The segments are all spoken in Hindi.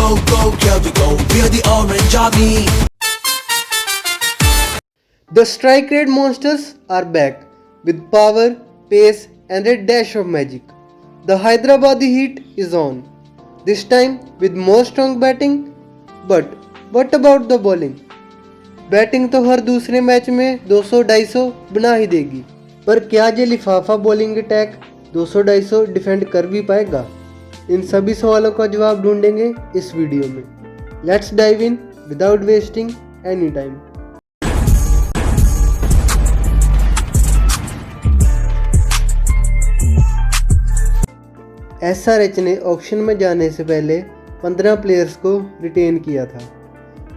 go, go, here we go. We're the Orange Army. The strike rate monsters are back with power, pace, and a dash of magic. The Hyderabadi heat is on, this time with more strong batting. But what about the bowling? Batting तो हर दूसरे मैच में 200-250 बना ही देगी, पर क्या ये लिफाफा बॉलिंग अटैक 200-250 डिफेंड कर भी पाएगा? इन सभी सवालों का जवाब ढूंढेंगे इस वीडियो में। Let's dive in without wasting any time. SRH ने ऑक्शन में जाने से पहले 15 प्लेयर्स को रिटेन किया था।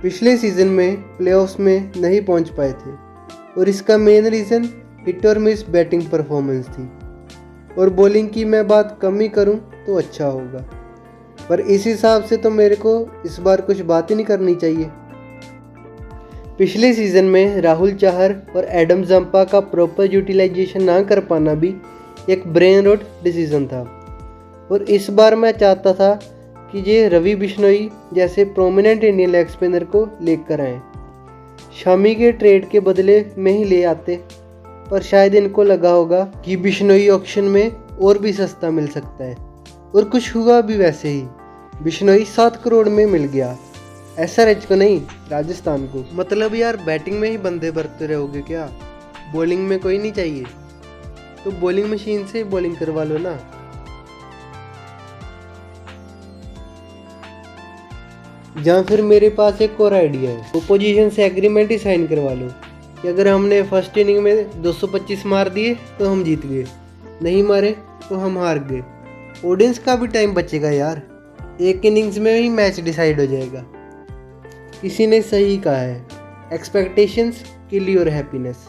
पिछले सीजन में प्लेऑफ्स में नहीं पहुंच पाए थे और इसका मेन रीज़न हिट और मिस बैटिंग परफॉर्मेंस थी। और बॉलिंग की मैं बात कम ही करूं तो अच्छा होगा, पर इस हिसाब से तो मेरे को इस बार कुछ बात ही नहीं करनी चाहिए। पिछले सीज़न में राहुल चाहर और एडम जंपा का प्रॉपर यूटिलाइजेशन ना कर पाना भी एक ब्रेन रॉट डिसीजन था, और इस बार मैं चाहता था कि ये रवि बिश्नोई जैसे प्रोमिनेंट इंडियन लेग स्पिनर को लेकर आए। शमी के ट्रेड के बदले में ही ले आते, पर शायद इनको लगा होगा कि बिश्नोई ऑक्शन में और भी सस्ता मिल सकता है, और कुछ हुआ भी वैसे ही। बिश्नोई 7 करोड़ में मिल गया, एसआरएच को नहीं, राजस्थान को। मतलब यार बैटिंग में ही बंदे भरते रहोगे क्या? बॉलिंग में कोई नहीं चाहिए तो बॉलिंग मशीन से बॉलिंग करवा लो ना। या फिर मेरे पास एक और आइडिया है, ओपोजिशन से एग्रीमेंट ही साइन करवा लो कि अगर हमने फर्स्ट इनिंग में 225 मार दिए तो हम जीत गए, नहीं मारे तो हम हार गए। ऑडियंस का भी टाइम बचेगा यार, एक इनिंग्स में ही मैच डिसाइड हो जाएगा। किसी ने सही कहा है, एक्सपेक्टेशंस किल योर हैप्पीनेस।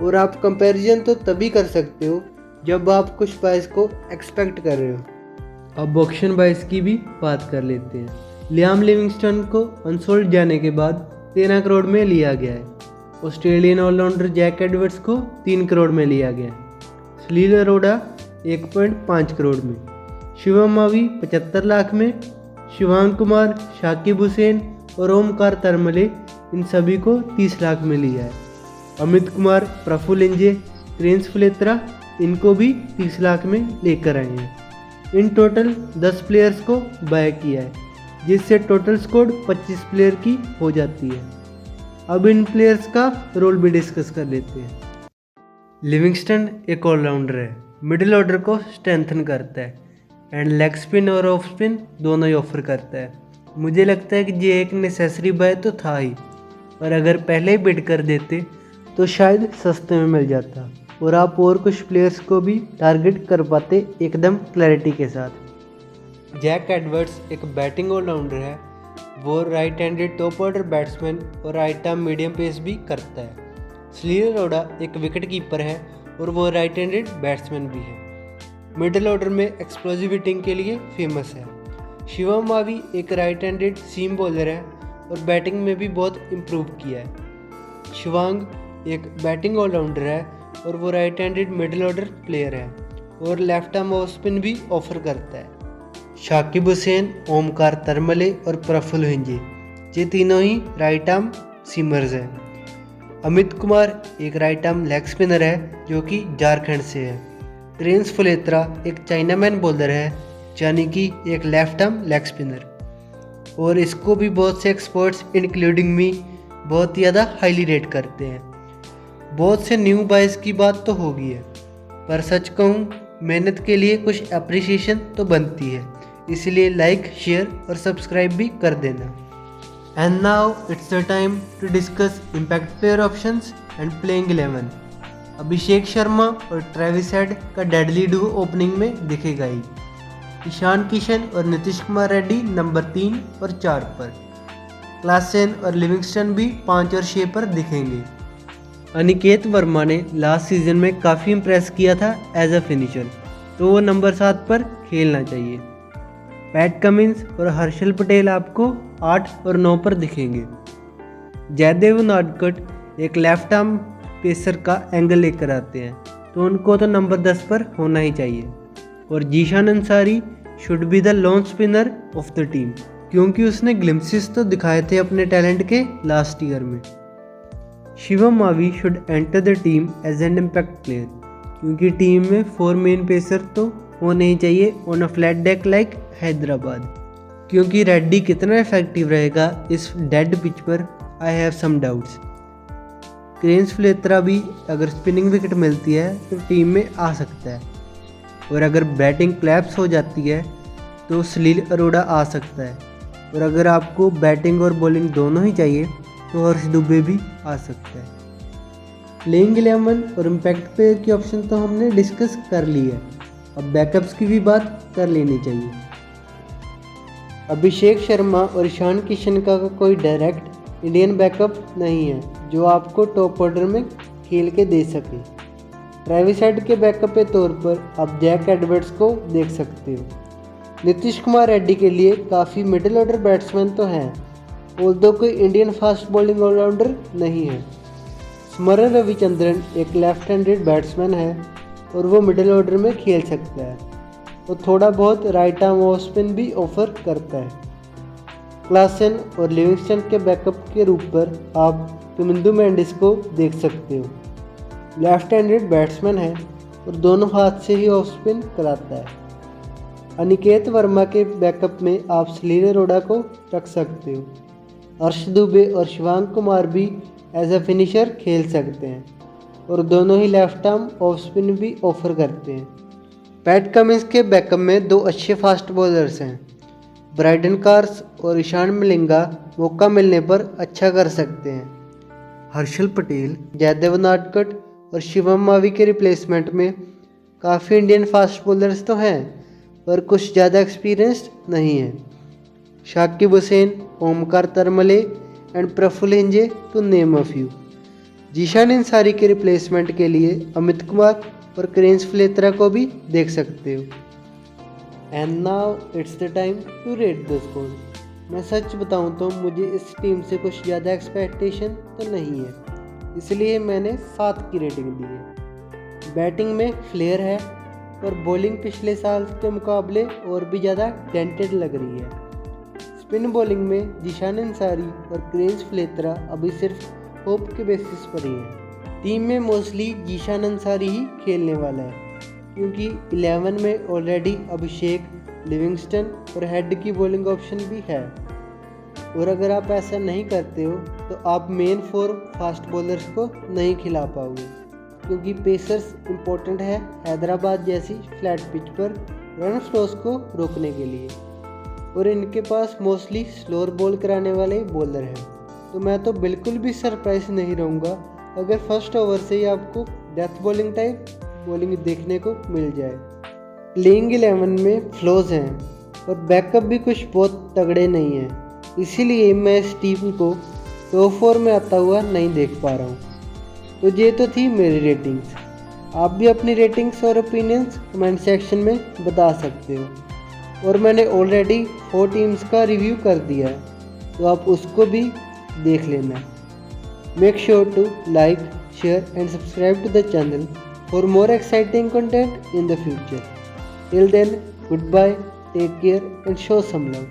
और आप कंपैरिजन तो तभी कर सकते हो जब आप कुछ बाइस को एक्सपेक्ट कर रहे हो। अब ऑक्शन बाइस की भी बात कर लेते हैं। लियाम लिविंगस्टन को अनसोल्ड जाने के बाद 13 करोड़ में लिया गया है। ऑस्ट्रेलियन ऑलराउंडर जैक एडवर्ड्स को 3 करोड़ में लिया गया। सलील अरोड़ा 1.5 करोड़ में। शिवम मावी 75 लाख में। शिवांग कुमार, शाकिब हुसैन और ओमकार तरमले इन सभी को 30 लाख में लिया है। अमित कुमार, प्रफुल इंजे, प्रिंस फुलेत्रा इनको भी 30 लाख में लेकर आए हैं। इन टोटल 10 प्लेयर्स को बाय किया है, जिससे टोटल स्कोर 25 प्लेयर की हो जाती है। अब इन प्लेयर्स का रोल भी डिस्कस कर लेते हैं। लिविंगस्टन एक ऑलराउंडर है, मिडिल ऑर्डर को स्ट्रेंथन करता है एंड लेग स्पिन और ऑफ स्पिन दोनों ही ऑफर करता है। मुझे लगता है कि ये एक नेसेसरी बाय तो था ही, पर अगर पहले ही बिड कर देते तो शायद सस्ते में मिल जाता और आप और कुछ प्लेयर्स को भी टारगेट कर पाते एकदम क्लैरिटी के साथ। जैक एडवर्ड्स एक बैटिंग ऑलराउंडर है, वो right handed top order batsman और राइट आर्म मीडियम पेस भी करता है। सलील अरोड़ा एक विकेट कीपर है और वो राइट हैंडेड बैट्समैन भी है। मिडिल ऑर्डर में एक्सप्लोसिव हिटिंग के लिए फेमस है। शिवम मावी एक राइट हैंडेड सीम बॉलर है और बैटिंग में भी बहुत इम्प्रूव किया है। शिवांग एक बैटिंग ऑलराउंडर है और वो right handed middle order player है और लेफ्ट आर्म ऑफ स्पिन भी ऑफर करता है। शाकिब हुसैन, ओमकार तरमले और प्रफुल हिंजे ये तीनों ही राइट आर्म सीमर्स हैं। अमित कुमार एक राइट आर्म लेग स्पिनर है जो कि झारखंड से है। प्रिंस फुलेत्रा एक चाइनामैन बॉलर है, यानी कि एक लेफ्ट आर्म लेग स्पिनर, और इसको भी बहुत से एक्सपर्ट्स इंक्लूडिंग मी बहुत ज़्यादा हाईली रेट करते हैं। बहुत से न्यू बायर्स की बात तो होगी है, पर सच कहूँ मेहनत के लिए कुछ अप्रिसिएशन तो बनती है, इसलिए लाइक, शेयर और सब्सक्राइब भी कर देना। And now it's the time to discuss impact player options and playing 11। Abhishek Sharma और ट्रेविस हेड का डेडली डू ओपनिंग में दिखेगा ही। ईशान किशन और नीतीश कुमार रेड्डी नंबर 3 और 4 पर। क्लासेन और लिविंगस्टन भी 5 और 6 पर दिखेंगे। अनिकेत वर्मा ने लास्ट सीजन में काफ़ी इम्प्रेस किया था एज अ फिनिशर, तो वो नंबर 7 पर खेलना चाहिए। पैट कमिंस और हर्षल पटेल आपको 8 और 9 पर दिखेंगे। जयदेव नाडकट एक लेफ्ट आर्म पेसर का एंगल लेकर आते हैं, तो उनको तो नंबर 10 पर होना ही चाहिए। और Zeeshan Ansari should be the long spinner of the team, क्योंकि उसने ग्लिम्पसेस तो दिखाए थे अपने टैलेंट के लास्ट ईयर में। Shivam Mavi should enter the team as an impact player, क्योंकि टीम में 4 मेन पेसर तो होने ही चाहिए on a flat deck like Hyderabad. क्योंकि रेड्डी कितना इफेक्टिव रहेगा इस डेड पिच पर, आई हैव सम डाउट्स। क्रेन्स फ्लेत्रा भी अगर स्पिनिंग विकेट मिलती है तो टीम में आ सकता है, और अगर बैटिंग क्लैप्स हो जाती है तो सलील अरोड़ा आ सकता है, और अगर आपको बैटिंग और बॉलिंग दोनों ही चाहिए तो हर्ष दुबे भी आ सकता है। प्लेइंग 11 और इम्पैक्ट प्लेयर की ऑप्शन तो हमने डिस्कस कर ली है, अब बैकअप्स की भी बात कर लेनी चाहिए। अभिषेक शर्मा और ईशान किशन का कोई डायरेक्ट इंडियन बैकअप नहीं है जो आपको टॉप ऑर्डर में खेल के दे सके। ट्रेविस हेड के बैकअप के तौर पर आप जैक एडवर्ड्स को देख सकते हो। नीतीश कुमार रेड्डी के लिए काफ़ी मिडिल ऑर्डर बैट्समैन तो हैं, ऑल्दो कोई इंडियन फास्ट बॉलिंग ऑलराउंडर नहीं है। स्मरण रविचंद्रन एक लेफ्ट हैंडेड बैट्समैन है और वो मिडिल ऑर्डर में खेल सकता है, और थोड़ा बहुत राइट आर्म ऑफ स्पिन भी ऑफर करता है। क्लासन और लिविंगस्टन के बैकअप के रूप पर आप कमिंदु मेंडिस को देख सकते हो। लेफ्ट हैंडेड बैट्समैन है और दोनों हाथ से ही ऑफ स्पिन कराता है। अनिकेत वर्मा के बैकअप में आप सलील अरोड़ा को रख सकते हो। हर्ष दुबे और शिवांग कुमार भी एज अ फिनिशर खेल सकते हैं, और दोनों ही लेफ्ट आर्म ऑफ स्पिन भी ऑफर करते हैं। पैट कमिंस के बैकअप में 2 अच्छे फास्ट बॉलर्स हैं, ब्राइडन कार्स और ईशान मिलिंगा मौका मिलने पर अच्छा कर सकते हैं। हर्षल पटेल, जयदेव नाटकट और शिवम मावी के रिप्लेसमेंट में काफ़ी इंडियन फास्ट बॉलर्स तो हैं, पर कुछ ज़्यादा एक्सपीरियंस्ड नहीं है। Shakib Hussain, Omkar Tarmale and Praful Hinge to name a few. Zeeshan Ansari के रिप्लेसमेंट के लिए अमित कुमार और क्रेन्स फ्लेत्रा को भी देख सकते हो। And now it's the time to rate the score. मैं सच बताऊं तो मुझे इस टीम से कुछ ज़्यादा एक्सपेक्टेशन तो नहीं है, इसलिए मैंने 7 की रेटिंग दी है। बैटिंग में फ्लेयर है, पर बॉलिंग पिछले साल के मुकाबले और भी ज़्यादा डेंटेड लग रही है। स्पिन बॉलिंग में जीशान अंसारी और क्रेन्स फ्लेत्रा अभी सिर्फ होप के बेसिस पर ही है। टीम में मोस्टली जीशान अंसारी ही खेलने वाला है, क्योंकि 11 में ऑलरेडी अभिषेक, लिविंगस्टन और हेड की बॉलिंग ऑप्शन भी है। और अगर आप ऐसा नहीं करते हो तो आप मेन 4 फास्ट बॉलर्स को नहीं खिला पाओगे, क्योंकि पेसर्स इम्पोर्टेंट है हैदराबाद जैसी फ्लैट पिच पर रन फ्लोस को रोकने के लिए, और इनके पास मोस्टली स्लोअर बॉल कराने वाले बॉलर हैं। तो मैं तो बिल्कुल भी सरप्राइज नहीं रहूँगा अगर फर्स्ट ओवर से ही आपको डेथ बॉलिंग टाइप बॉलिंग देखने को मिल जाए। प्लेइंग 11 में फ्लॉज हैं और बैकअप भी कुछ बहुत तगड़े नहीं हैं, इसीलिए मैं इस टीम को टॉप 4 में आता हुआ नहीं देख पा रहा हूँ। तो ये तो थी मेरी रेटिंग्स। आप भी अपनी रेटिंग्स और ओपिनियंस कमेंट सेक्शन में बता सकते हो, और मैंने ऑलरेडी 4 टीम्स का रिव्यू कर दिया है, तो आप उसको भी देख लेना। Make sure to like, share and subscribe to the channel for more exciting content in the future. Till then, goodbye, take care and show some love.